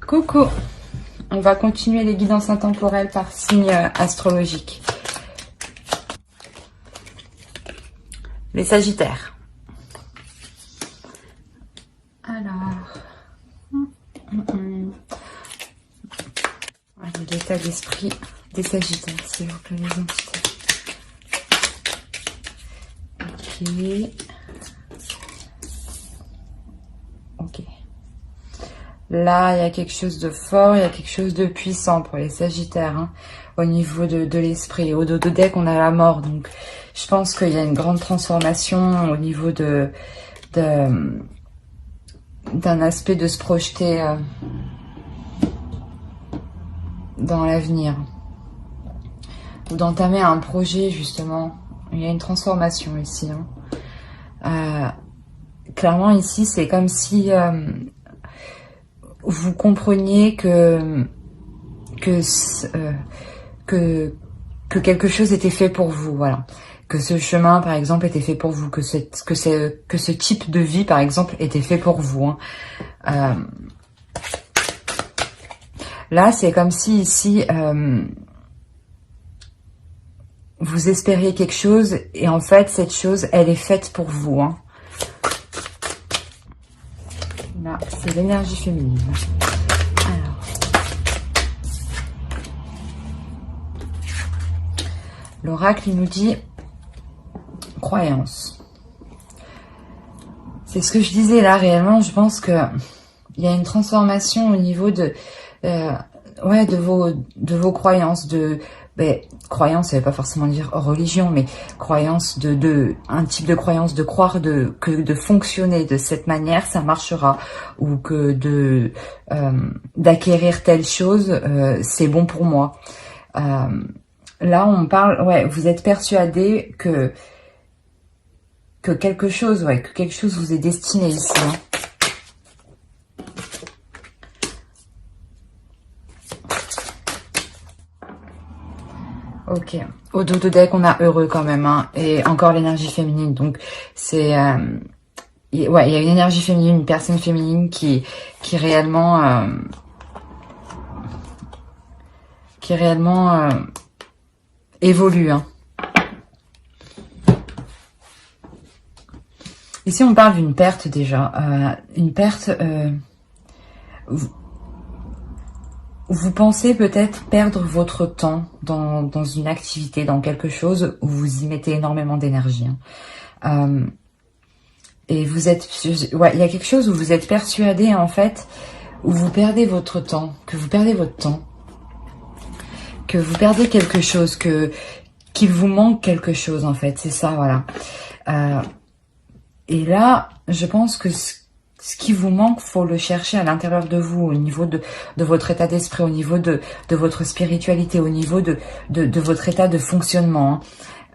Coucou, on va continuer les guidances intemporelles par signe astrologique. Les Sagittaires. Alors, allez, l'état d'esprit des Sagittaires, s'il vous plaît, les entités. Ok. Là, il y a quelque chose de fort, il y a quelque chose de puissant pour les Sagittaires, hein, au niveau de l'esprit. Au dos de deck, on a la mort, donc je pense qu'il y a une grande transformation au niveau d'un aspect de se projeter dans l'avenir, ou d'entamer un projet, justement. Il y a une transformation ici, hein. Clairement, ici, c'est comme si vous compreniez que quelque chose était fait pour vous, voilà. Que ce chemin, par exemple, était fait pour vous, que ce type de vie, par exemple, était fait pour vous, hein. Là, c'est comme si ici, vous espériez quelque chose, et en fait, cette chose, elle est faite pour vous, hein. Là, c'est l'énergie féminine. Alors, l'oracle, il nous dit croyance. C'est ce que je disais là, réellement, je pense que il y a une transformation au niveau de vos croyances, croyance, ça veut pas forcément dire religion, mais croyance un type de croyance, de croire que de fonctionner de cette manière, ça marchera, ou que d'acquérir telle chose, c'est bon pour moi. Là, on parle, vous êtes persuadé que quelque chose, que quelque chose vous est destiné ici, hein. Ok, au dos de deck, on a heureux quand même, hein, et encore l'énergie féminine. Donc, c'est... il y a une énergie féminine, une personne féminine qui réellement... évolue, hein. Ici, on parle d'une perte déjà. Une perte... Vous pensez peut-être perdre votre temps dans une activité, dans quelque chose où vous y mettez énormément d'énergie, hein. Et vous êtes... il y a quelque chose où vous êtes persuadé, en fait, où vous perdez votre temps, que vous perdez votre temps, que vous perdez quelque chose, qu'il vous manque quelque chose, en fait. C'est ça, voilà. Et là, je pense que ce qui vous manque, faut le chercher à l'intérieur de vous, au niveau de votre état d'esprit, au niveau de votre spiritualité, au niveau de votre état de fonctionnement,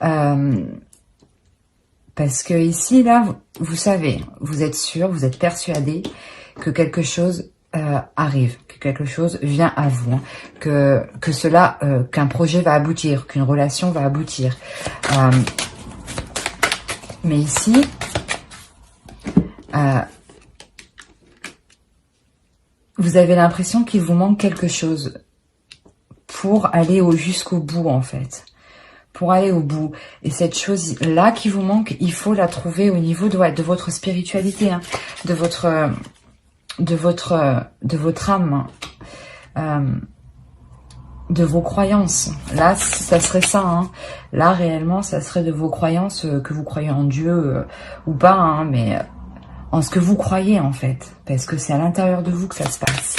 hein. Parce que ici, là, vous savez, vous êtes sûr, vous êtes persuadé que quelque chose arrive, que quelque chose vient à vous, hein, qu'un projet va aboutir, qu'une relation va aboutir. Mais ici, vous avez l'impression qu'il vous manque quelque chose pour aller jusqu'au bout, en fait. Pour aller au bout. Et cette chose-là qui vous manque, il faut la trouver au niveau de votre spiritualité, hein, de votre âme, de vos croyances. Là, ça serait ça, hein. Là, réellement, ça serait de vos croyances, que vous croyez en Dieu ou pas, hein, mais... en ce que vous croyez, en fait. Parce que c'est à l'intérieur de vous que ça se passe.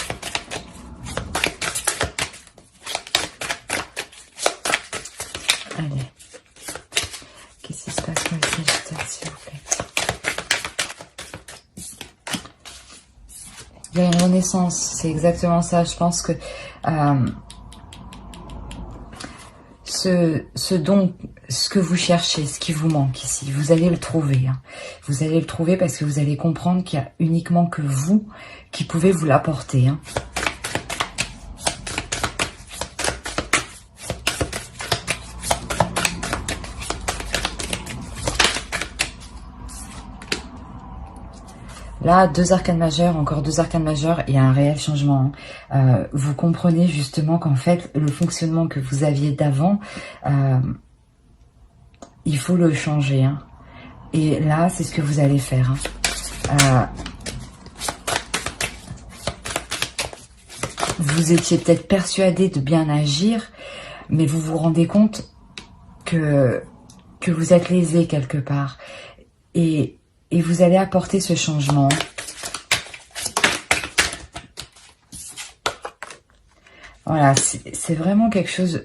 Allez. Qu'est-ce qui se passe pour les Sagittaires, s'il vous plaît? Il y a une renaissance. C'est exactement ça. Je pense que... ce que vous cherchez, ce qui vous manque ici, vous allez le trouver, hein. Vous allez le trouver parce que vous allez comprendre qu'il n'y a uniquement que vous qui pouvez vous l'apporter, hein. Là, 2 arcanes majeures, encore 2 arcanes majeures, il y a un réel changement. Vous comprenez justement qu'en fait, le fonctionnement que vous aviez d'avant, il faut le changer. Hein. Et là, c'est ce que vous allez faire. Hein. Vous étiez peut-être persuadé de bien agir, mais vous vous rendez compte que vous êtes lésé quelque part. Et vous allez apporter ce changement. Voilà, c'est vraiment quelque chose...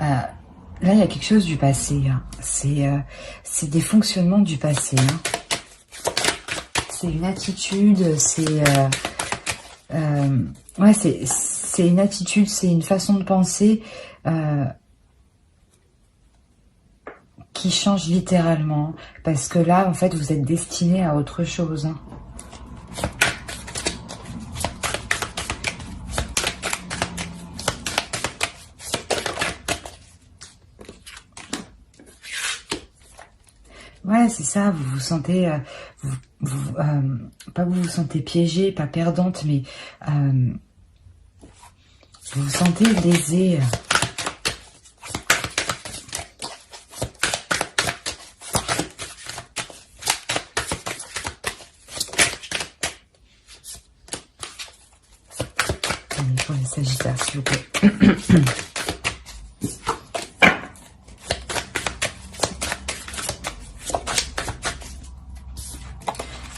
là, il y a quelque chose du passé. Hein. C'est des fonctionnements du passé. Hein. C'est une attitude, ouais, c'est une attitude, c'est une façon de penser qui change littéralement. Parce que là, en fait, vous êtes destiné à autre chose. Hein. Ouais, c'est ça, vous vous sentez, pas vous vous sentez piégée, pas perdante, mais vous vous sentez lésée. Pour les Sagittaires, s'il vous plaît.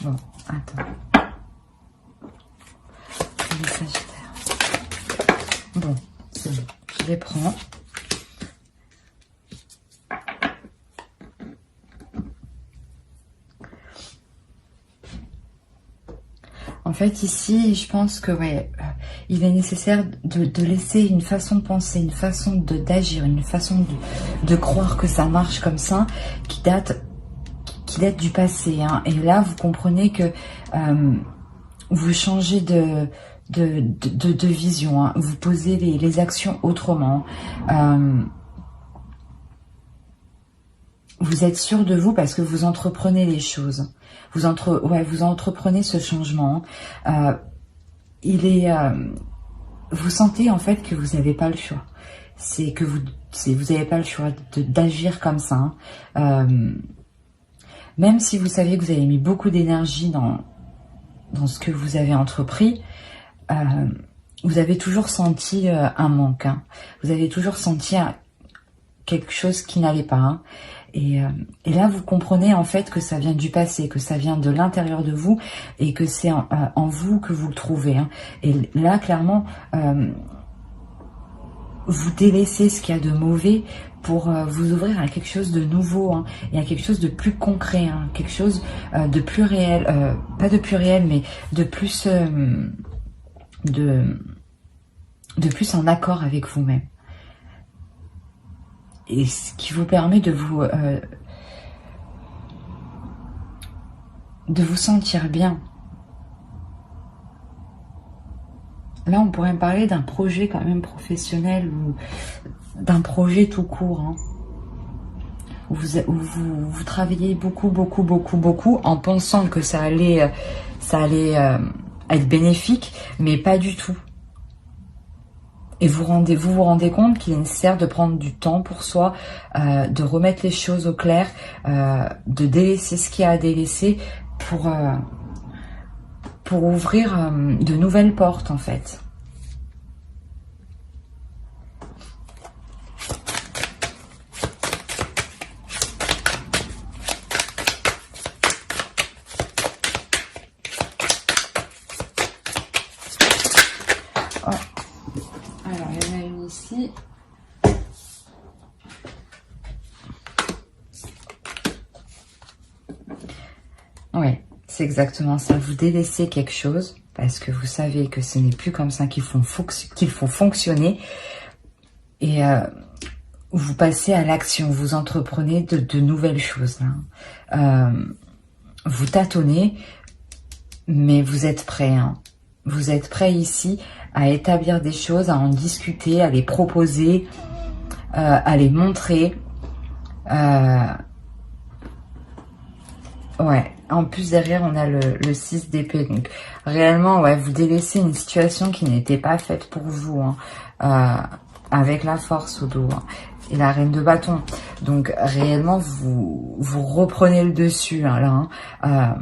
Bon, attends. Les Sagittaires. Bon, c'est bon. Je les prends. En fait, ici, je pense que ouais, il est nécessaire de laisser une façon de penser, une façon d'agir, une façon de croire que ça marche comme ça, qui date du passé. Hein. Et là, vous comprenez que vous changez de vision. Hein. Vous posez les actions autrement. Vous êtes sûr de vous parce que vous entreprenez les choses. Vous entreprenez ce changement. Vous sentez en fait que vous n'avez pas le choix. C'est que vous n'avez pas le choix d'agir comme ça. Hein. Même si vous saviez que vous avez mis beaucoup d'énergie dans ce que vous avez entrepris, vous avez toujours senti un manque. Hein. Vous avez toujours senti quelque chose qui n'allait pas. Hein. Et là, vous comprenez en fait que ça vient du passé, que ça vient de l'intérieur de vous et que c'est en vous que vous le trouvez. Hein. Et là, clairement, vous délaissez ce qu'il y a de mauvais pour vous ouvrir à quelque chose de nouveau, hein, et à quelque chose de plus concret, hein, quelque chose de plus réel, pas de plus réel, mais de plus, de plus en accord avec vous-même. Et ce qui vous permet de vous sentir bien. Là, on pourrait me parler d'un projet quand même professionnel ou d'un projet tout court. Hein, où vous travaillez beaucoup en pensant que ça allait être bénéfique, mais pas du tout. Et vous vous rendez compte qu'il est nécessaire de prendre du temps pour soi, de remettre les choses au clair, de délaisser ce qu'il y a à délaisser pour ouvrir de nouvelles portes en fait. Alors, il y en a une ici. Oui, c'est exactement ça. Vous délaissez quelque chose parce que vous savez que ce n'est plus comme ça qu'il faut fonctionner. Et vous passez à l'action. Vous entreprenez de nouvelles choses. Hein. Vous tâtonnez, mais vous êtes prêt. Hein. Vous êtes prêt ici à établir des choses, à en discuter, à les proposer, à les montrer. Ouais, en plus, derrière, on a le 6 d'épée. Donc, réellement, ouais, vous délaissez une situation qui n'était pas faite pour vous, hein, avec la force au dos, hein, et la reine de bâton. Donc, réellement, vous reprenez le dessus, hein, là. Hein,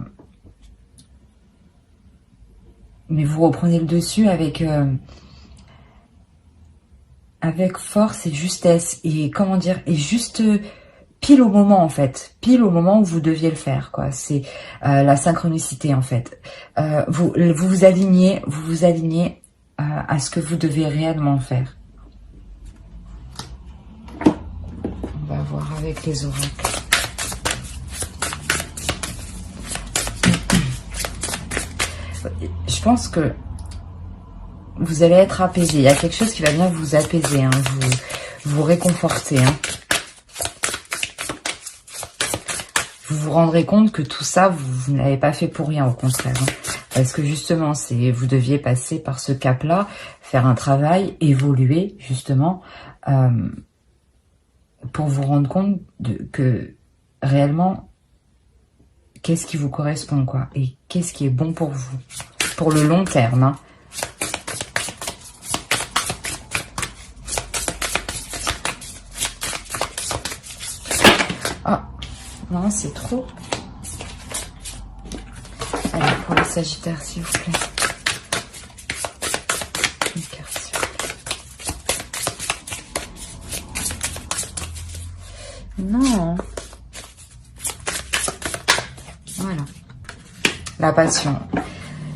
mais vous reprenez le dessus avec force et justesse. Et comment dire, et juste... pile au moment en fait, pile au moment où vous deviez le faire, quoi. C'est la synchronicité en fait. Vous alignez à ce que vous devez réellement faire. On va voir avec les oracles. Je pense que vous allez être apaisé. Il y a quelque chose qui va bien vous apaiser, hein, vous réconforter, hein. Vous vous rendrez compte que tout ça, vous n'avez pas fait pour rien, au contraire. Hein. Parce que justement, vous deviez passer par ce cap-là, faire un travail, évoluer, justement, pour vous rendre compte que réellement, qu'est-ce qui vous correspond, quoi. Et qu'est-ce qui est bon pour vous, pour le long terme. Hein. Ah, non, c'est trop. Allez, pour les Sagittaires, s'il vous plaît. Une carte, s'il vous plaît. Non. Voilà. La passion.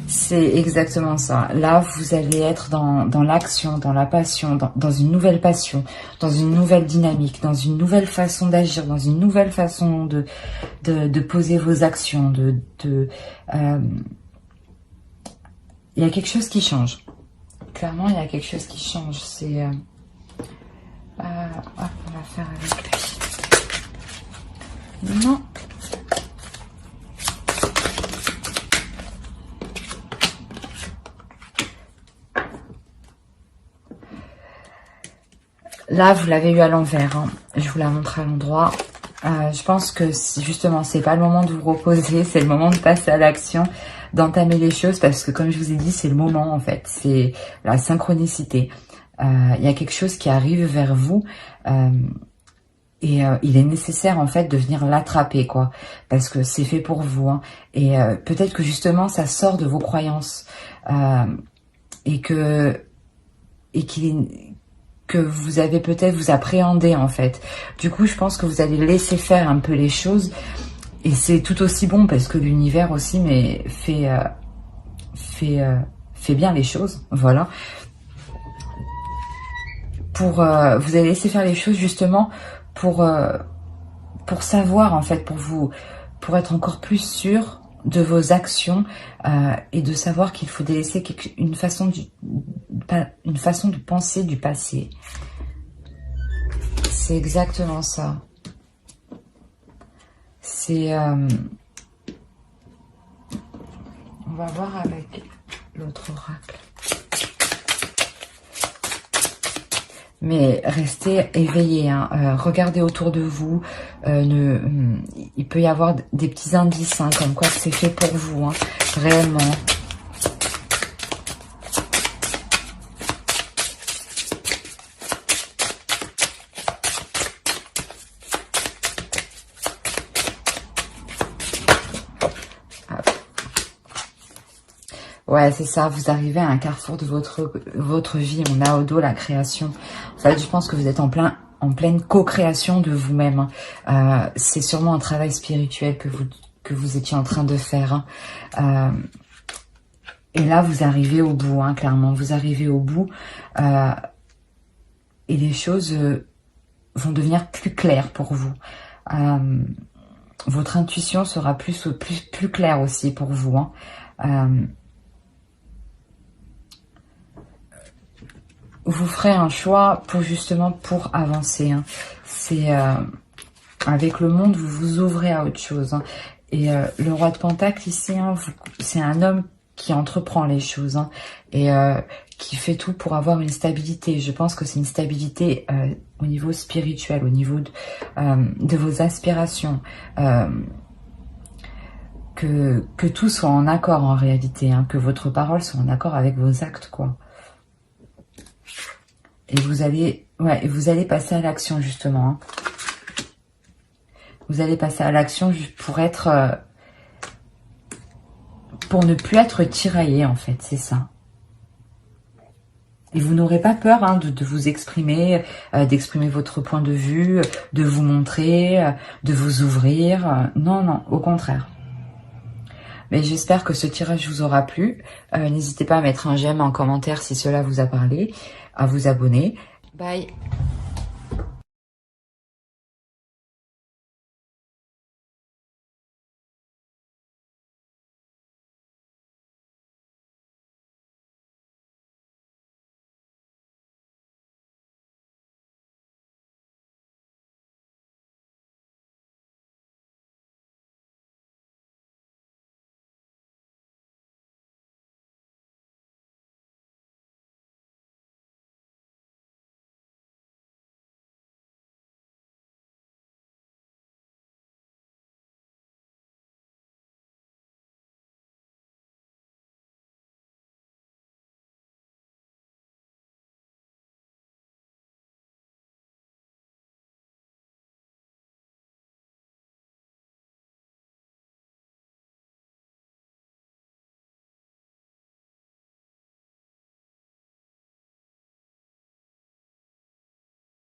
C'est exactement ça. Là, vous allez être dans l'action, dans la passion, dans une nouvelle passion, dans une nouvelle dynamique, dans une nouvelle façon d'agir, dans une nouvelle façon de poser vos actions. Il y a quelque chose qui change. Clairement, il y a quelque chose qui change. C'est... hop, on va faire avec lui. Non. Là, vous l'avez eu à l'envers. Hein. Je vous la montre à l'endroit. Je pense que justement, c'est pas le moment de vous reposer, c'est le moment de passer à l'action, d'entamer les choses, parce que comme je vous ai dit, c'est le moment en fait. C'est la synchronicité. Il y a quelque chose qui arrive vers vous. Et il est nécessaire en fait de venir l'attraper, quoi, parce que c'est fait pour vous. Hein. Et peut-être que justement, ça sort de vos croyances et que vous avez peut-être vous appréhendez en fait. Du coup, je pense que vous allez laisser faire un peu les choses et c'est tout aussi bon parce que l'univers aussi mais fait bien les choses, voilà. Vous allez laisser faire les choses justement pour savoir en fait, pour être encore plus sûr de vos actions et de savoir qu'il faut délaisser une façon de penser du passé. C'est exactement ça. C'est... on va voir avec l'autre oracle. Mais restez éveillés, hein. Regardez autour de vous. Il peut y avoir des petits indices, hein, comme quoi c'est fait pour vous, hein, réellement. Ouais, c'est ça, vous arrivez à un carrefour de votre vie. On a au dos la création. En fait, je pense que vous êtes en pleine co-création de vous-même. C'est sûrement un travail spirituel que vous étiez en train de faire. Hein. Et là, vous arrivez au bout, hein, clairement. Vous arrivez au bout. Et les choses vont devenir plus claires pour vous. Votre intuition sera plus claire aussi pour vous. Hein. Vous ferez un choix pour avancer. Hein. C'est avec le monde, vous vous ouvrez à autre chose. Hein. Et le roi de Pentacle ici, hein, c'est un homme qui entreprend les choses, hein, et qui fait tout pour avoir une stabilité. Je pense que c'est une stabilité au niveau spirituel, au niveau de vos aspirations. que tout soit en accord en réalité, hein, que votre parole soit en accord avec vos actes, quoi. Et vous allez passer à l'action, justement. Hein. Vous allez passer à l'action pour être... pour ne plus être tiraillé, en fait, c'est ça. Et vous n'aurez pas peur hein, de vous exprimer, d'exprimer votre point de vue, de vous montrer, de vous ouvrir. Non, non, au contraire. Mais j'espère que ce tirage vous aura plu. N'hésitez pas à mettre un j'aime en commentaire si cela vous a parlé, à vous abonner. Bye.